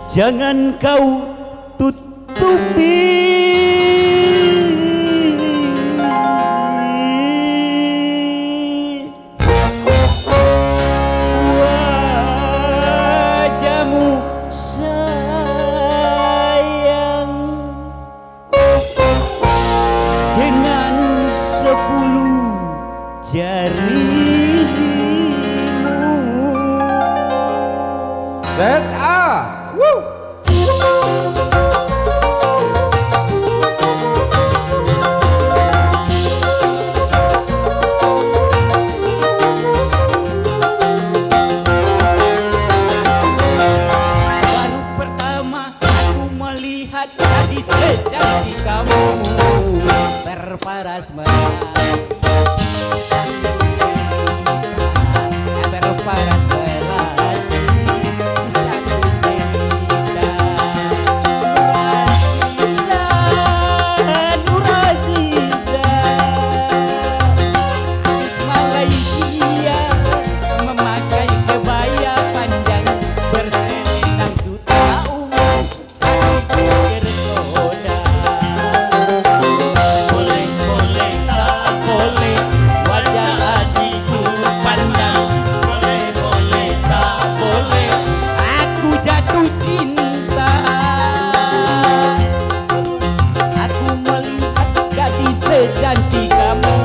Jangan kau tutupi wajahmu sayang dengan 10 jarimu. Dan woo. Baru pertama aku melihat gadis secantik kamu, berparas merah, berparas melati, satu derita. Nuraziza, artis Malaysia, memakai kebaya panjang berselendang sutra ungu, kaki tergoda. Boleh, boleh, tak boleh wajah adikku pandang. Boleh, boleh, tak boleh aku jatuh cinta. Aku melihat gadis secantik kamu,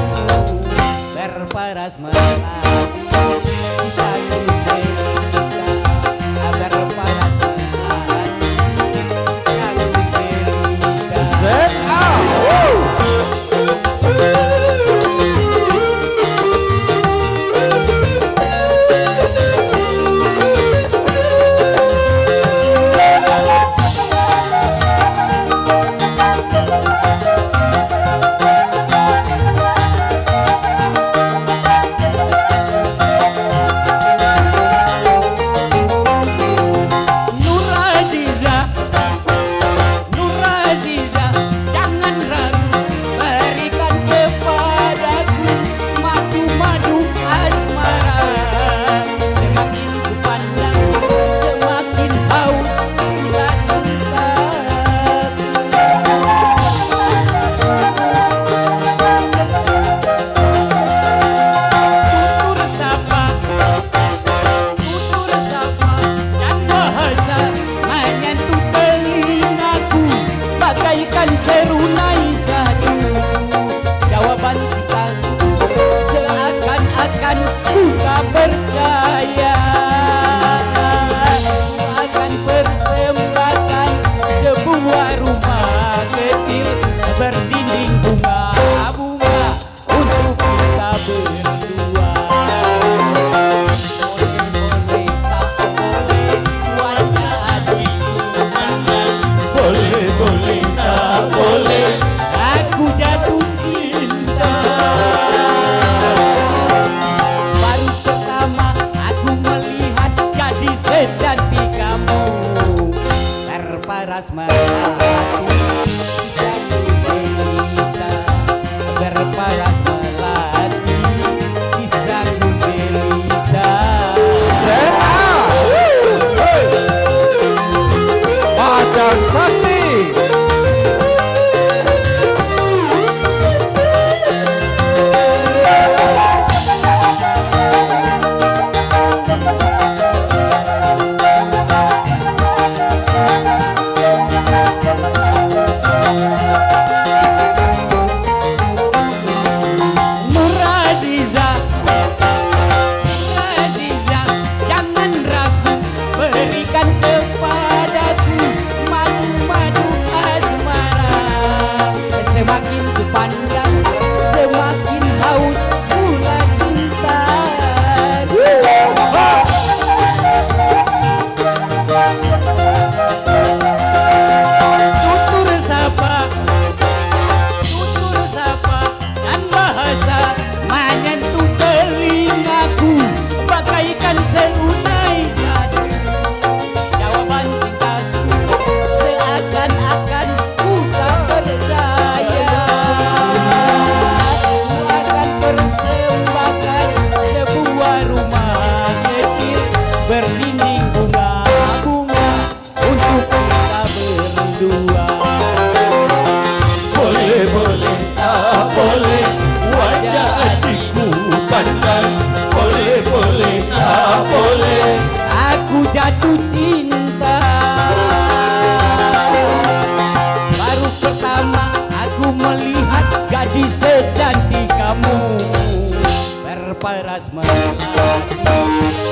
berparas melati, satu derita, berparas melati, satu derita. Dan woo. Nuraziza, Nuraziza, jangan ragu, berikan kepadaku madu-madu asmara. Semakin kupandang, semakin haus bila cintaku. Tutur sapa dan bahasa menyentuh telingaku bagaikan serunai sadu. Jawaban cintaku seakan-akan ku tak percaya. Ku akan persembahkan sebuah rumah kecil berdinding bunga-bunga untuk kita berdua. Boleh, tak boleh wajah adikku pandang. Boleh, boleh, tak boleh aku jatuh cinta. Baru pertama aku melihat gadis secantik kamu, berparas melati, satu derita, berparas melati, nanti kamu berparas melati.